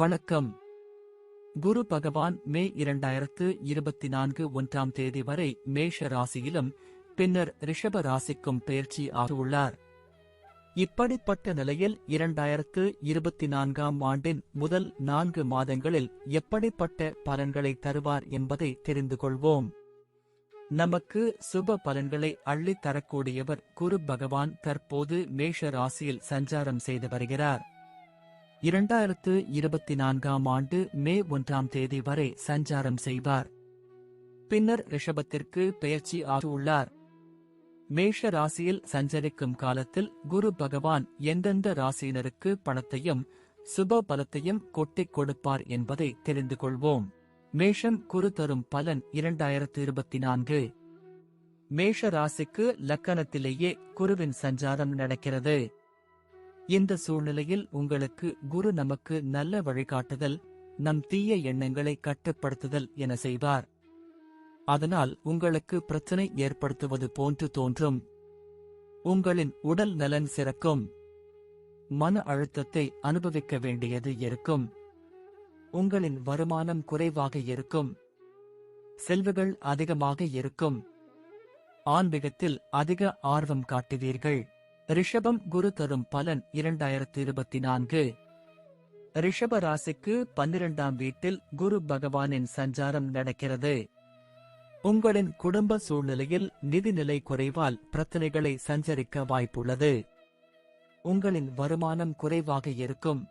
வணக்கம். குரு பகவான் மே 2024 1ஆம் தேதி வரை மேஷ ராசியிலும் பின்னர் ரிஷப ராசிக்கும் பெயர்ச்சி ஆகியுள்ளார். இப்படிப்பட்ட நிலையில் 2024ஆம் ஆண்டின் முதல் 4 மாதங்களில் எப்படிப்பட்ட பலன்களை தருவார் என்பதை தெரிந்து கொள்வோம். நமக்கு சுப பலன்களை அள்ளித் தரக்கூடியவர் குரு பகவான் தற்போது மேஷ ராசியில் சஞ்சாரம் செய்து வருகிறார். 2024ஆம் ஆண்டு மே 1ஆம் தேதி வரை சஞ்சாரம் செய்வார். பின்னர் ரிஷபத்திற்கு பெயர்ச்சி ஆகியுள்ளார். மேஷ ராசியில் சஞ்சரிக்கும் காலத்தில் குரு பகவான் எந்தெந்த ராசியினருக்கு பணத்தையும் சுப பலத்தையும் கொட்டிக் கொடுப்பார் என்பதை தெரிந்து கொள்வோம். மேஷம் குரு தரும் பலன் 2024. மேஷ ராசிக்கு லக்கணத்திலேயே குருவின் சஞ்சாரம் நடக்கிறது. இந்த சூழ்நிலையில் உங்களுக்கு குரு நமக்கு நல்ல வழிகாட்டுதல், நம் தீய எண்ணங்களை கட்டுப்படுத்துதல் என செய்வார். அதனால் உங்களுக்கு பிரச்சனை ஏற்படுத்துவது போன்று தோன்றும். உங்களின் உடல் நலன் சிறக்கும். மன அழுத்தத்தை அனுபவிக்க வேண்டியது இருக்கும். உங்களின் வருமானம் குறைவாக இருக்கும். செல்வங்கள் அதிகமாக இருக்கும். ஆன்மீகத்தில் அதிக ஆர்வம் காட்டுவீர்கள். ரிஷபம் குரு தரும் பலன் 2024. ரிஷப ராசிக்கு 12ஆம் வீட்டில் குரு பகவானின் சஞ்சாரம் நடக்கிறது. உங்களின் குடும்ப சூழ்நிலையில் நிதிநிலை குறைவால் பிரச்சனைகளை சஞ்சரிக்க வாய்ப்புள்ளது. உங்களின் வருமானம் குறைவாக இருக்கும்.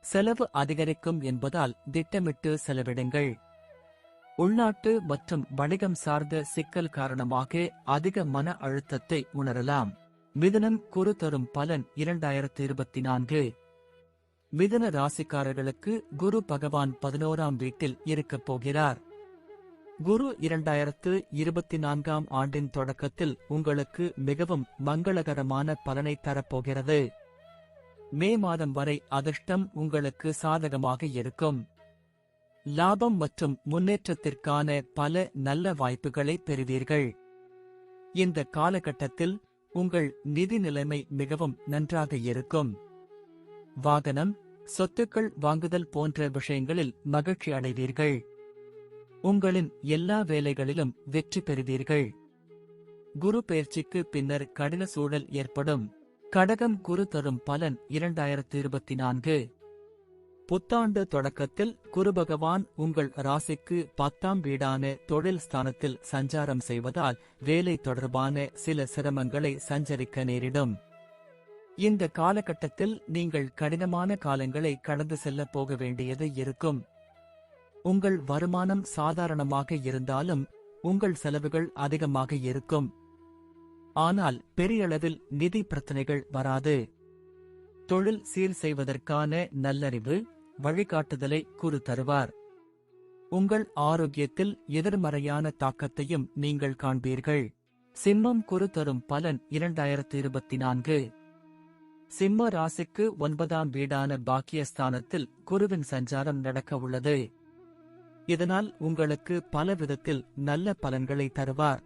செலவு அதிகரிக்கும் என்பதால் திட்டமிட்டு செலவிடுங்கள். உள்நாட்டு மற்றும் வணிகம் சார்ந்த சிக்கல் காரணமாக அதிக மன அழுத்தத்தை உணரலாம். மிதுனம் குரு தரும் பலன் 2024. மிதுன ராசிக்காரர்களுக்கு குரு பகவான் 11ஆம் வீட்டில் இருக்கப் போகிறார். குரு 2024ஆம் ஆண்டின் தொடக்கத்தில் உங்களுக்கு மிகவும் மங்களகரமான பலனை தரப்போகிறது. மே மாதம் வரை அதிர்ஷ்டம் உங்களுக்கு சாதகமாக இருக்கும். லாபம் மற்றும் முன்னேற்றத்திற்கான பல நல்ல வாய்ப்புகளை பெறுவீர்கள். இந்த காலகட்டத்தில் உங்கள் நிதி நிலைமை மிகவும் நன்றாக இருக்கும். வாகனம், சொத்துக்கள் வாங்குதல் போன்ற விஷயங்களில் மகிழ்ச்சி அடைவீர்கள். உங்களின் எல்லா வேலைகளிலும் வெற்றி பெறுவீர்கள். குரு பெயர்ச்சிக்கு பின்னர் கடின சூழல் ஏற்படும். கடகம் குரு தரும் பலன் 2024. புத்தாண்டு தொடக்கத்தில் குரு பகவான் உங்கள் ராசிக்கு 10ஆம் வீடான தொழில் ஸ்தானத்தில் சஞ்சாரம் செய்வதால் வேலை தொடர்பான சில சிரமங்களை சஞ்சரிக்க நேரிடும். இந்த காலகட்டத்தில் நீங்கள் கடினமான காலங்களை கடந்து செல்ல போக வேண்டியது இருக்கும். உங்கள் வருமானம் சாதாரணமாக இருந்தாலும் உங்கள் செலவுகள் அதிகமாக இருக்கும். ஆனால் பெரியளவில் நிதி பிரச்சனைகள் வராது. தொழில் சீர் செய்வதற்கான நல்லறிவு, வழிகாட்டுதலை குரு தருவார். உங்கள் ஆரோக்கியத்தில் எதிர்மறையான தாக்கத்தையும் நீங்கள் காண்பீர்கள். சிம்மம் குரு தரும் பலன் 2024. சிம்ம ராசிக்கு 9ஆம் வீடான பாக்கியஸ்தானத்தில் குருவின் சஞ்சாரம் நடக்க உள்ளது. இதனால் உங்களுக்கு பல விதத்தில் நல்ல பலன்களை தருவார்.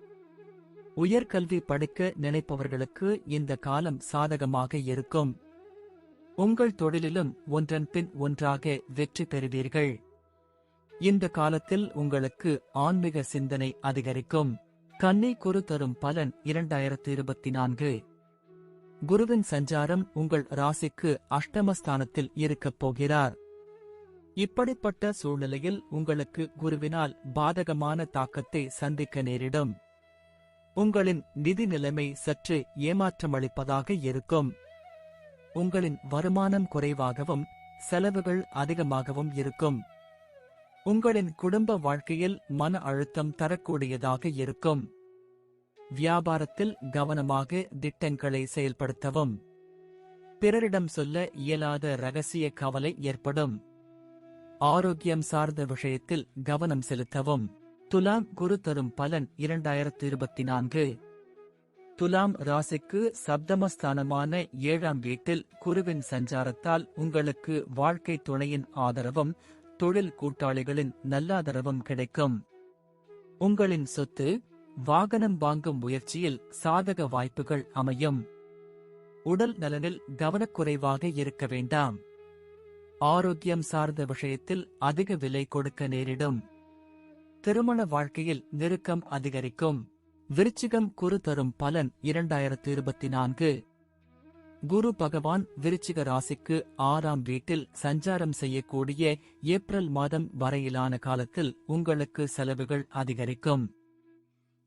உயர்கல்வி படிக்க நினைப்பவர்களுக்கு இந்த காலம் சாதகமாக இருக்கும். உங்கள் தொழிலிலும் ஒன்றன் பின் ஒன்றாக வெற்றி பெறுவீர்கள். இந்த காலத்தில் உங்களுக்கு ஆன்மீக சிந்தனை அதிகரிக்கும். கன்னி குரு தரும் பலன் 2024. குருவின் சஞ்சாரம் உங்கள் ராசிக்கு அஷ்டமஸ்தானத்தில் இருக்கப் போகிறார். இப்படிப்பட்ட சூழ்நிலையில் உங்களுக்கு குருவினால் பாதகமான தாக்கத்தை சந்திக்க நேரிடும். உங்களின் நிதி நிலைமை சற்று ஏமாற்றமளிப்பதாக இருக்கும். உங்களின் வருமானம் குறைவாகவும் செலவுகள் அதிகமாகவும் இருக்கும். உங்களின் குடும்ப வாழ்க்கையில் மன அழுத்தம் தரக்கூடியதாக இருக்கும். வியாபாரத்தில் கவனமாக திட்டங்களை செயல்படுத்தவும். பிறரிடம் சொல்ல இயலாத ரகசிய கவலை ஏற்படும். ஆரோக்கியம் சார்ந்த விஷயத்தில் கவனம் செலுத்தவும். துலாம் குரு தரும் பலன் 2024. துலாம் ராசிக்கு சப்தமஸ்தானமான 7ஆம் வீட்டில் குருவின் சஞ்சாரத்தால் உங்களுக்கு வாழ்க்கை துணையின் ஆதரவும் தொழில் கூட்டாளிகளின் நல்லாதரவும் கிடைக்கும். உங்களின் சொத்து, வாகனம் வாங்கும் முயற்சியில் சாதக வாய்ப்புகள் அமையும். உடல் நலனில் கவனக்குறைவாக இருக்க வேண்டாம். ஆரோக்கியம் சார்ந்த விஷயத்தில் அதிக விலை கொடுக்க நேரிடும். திருமண வாழ்க்கையில் நெருக்கம் அதிகரிக்கும். விருச்சிகம் குரு தரும் பலன் 2024. குரு பகவான் விருச்சிக ராசிக்கு 6ஆம் வீட்டில் சஞ்சாரம் செய்யக்கூடிய ஏப்ரல் மாதம் வரையிலான காலத்தில் உங்களுக்கு செலவுகள் அதிகரிக்கும்.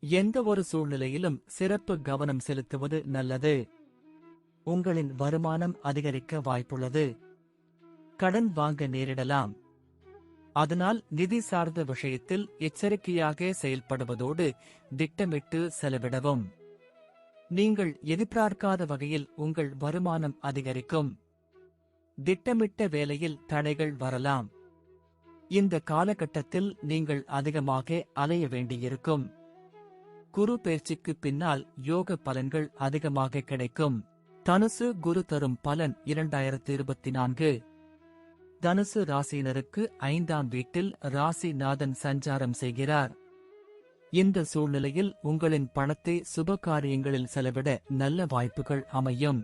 எந்த ஒரு சூழ்நிலையிலும் சிறப்பு கவனம் செலுத்துவது நல்லது. உங்களின் வருமானம் அதிகரிக்க வாய்ப்புள்ளது. கடன் வாங்க நேரிடலாம். அதனால் நிதி சார்ந்த விஷயத்தில் எச்சரிக்கையாக செயல்படுவதோடு திட்டமிட்டு செலவிடவும். நீங்கள் எதிர்பார்க்காத வகையில் உங்கள் வருமானம் அதிகரிக்கும். திட்டமிட்ட வேலையில் தடைகள் வரலாம். இந்த காலகட்டத்தில் நீங்கள் அதிகமாக அலைய வேண்டியிருக்கும். குரு பெயர்ச்சிக்கு பின்னால் யோக பலன்கள் அதிகமாக கிடைக்கும். தனுசு குரு தரும் பலன் 2024. தனுசு ராசியினருக்கு 5ஆம் வீட்டில் ராசிநாதன் சஞ்சாரம் செய்கிறார். இந்த சூழ்நிலையில் உங்களின் பணத்தை சுப காரியங்களில் செலவிட நல்ல வாய்ப்புகள் அமையும்.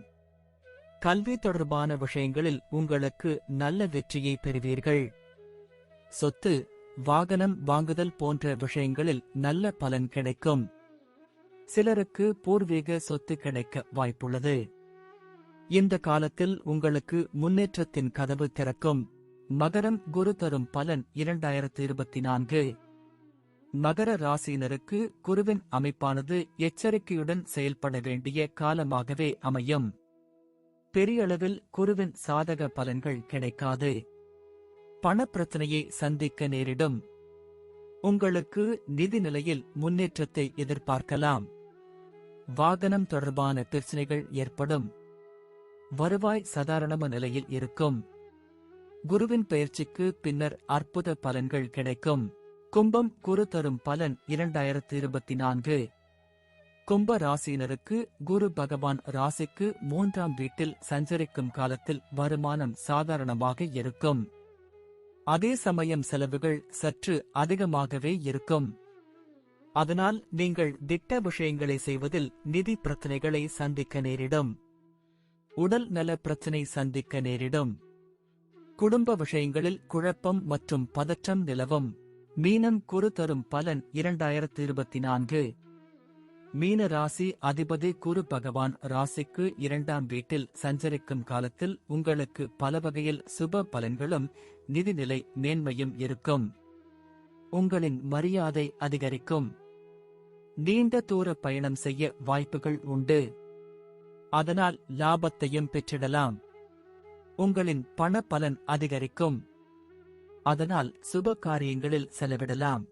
கல்வி தொடர்பான விஷயங்களில் உங்களுக்கு நல்ல வெற்றியை பெறுவீர்கள். சொத்து, வாகனம் வாங்குதல் போன்ற விஷயங்களில் நல்ல பலன் கிடைக்கும். சிலருக்கு பூர்வீக சொத்து கிடைக்க வாய்ப்புள்ளது. இந்த காலத்தில் உங்களுக்கு முன்னேற்றத்தின் கதவு திறக்கும். மகரம் குரு தரும் பலன் 2024. மகர ராசியினருக்கு குருவின் அமைப்பானது எச்சரிக்கையுடன் செயல்பட வேண்டிய காலமாகவே அமையும். பெரியளவில் குருவின் சாதக பலன்கள் கிடைக்காது. பணப்பிரச்சனையை சந்திக்க நேரிடும். உங்களுக்கு நிதி நிலையில் முன்னேற்றத்தை எதிர்பார்க்கலாம். வாகனம் தொடர்பான பிரச்சனைகள் ஏற்படும். வருவாய் சாதாரண நிலையில் இருக்கும். குருவின் பெயர்ச்சிக்கு பின்னர் அற்புத பலன்கள் கிடைக்கும். கும்பம் குரு தரும் பலன் 2024. கும்ப ராசியினருக்கு குரு பகவான் ராசிக்கு 3ஆம் வீட்டில் சஞ்சரிக்கும் காலத்தில் வருமானம் சாதாரணமாக இருக்கும். அதே சமயம் செலவுகள் சற்று அதிகமாகவே இருக்கும். அதனால் நீங்கள் திட்ட விஷயங்களை செய்வதில் நிதி பிரச்சனைகளை சந்திக்க நேரிடும். உடல் நல பிரச்சனை சந்திக்க நேரிடும். குடும்ப விஷயங்களில் குழப்பம் மற்றும் பதற்றம் நிலவும். மீனம் குரு தரும் பலன் 2024. மீன ராசி அதிபதி குரு பகவான் ராசிக்கு 2ஆம் வீட்டில் சஞ்சரிக்கும் காலத்தில் உங்களுக்கு பல வகையில் சுப பலன்களும் நிதிநிலை மேன்மையும் இருக்கும். உங்களின் மரியாதை அதிகரிக்கும். நீண்ட தூர பயணம் செய்ய வாய்ப்புகள் உண்டு. அதனால் லாபத்தையும் பெற்றிடலாம். உங்களின் பண பலன் அதிகரிக்கும். அதனால் சுப காரியங்களில் செலவிடலாம்.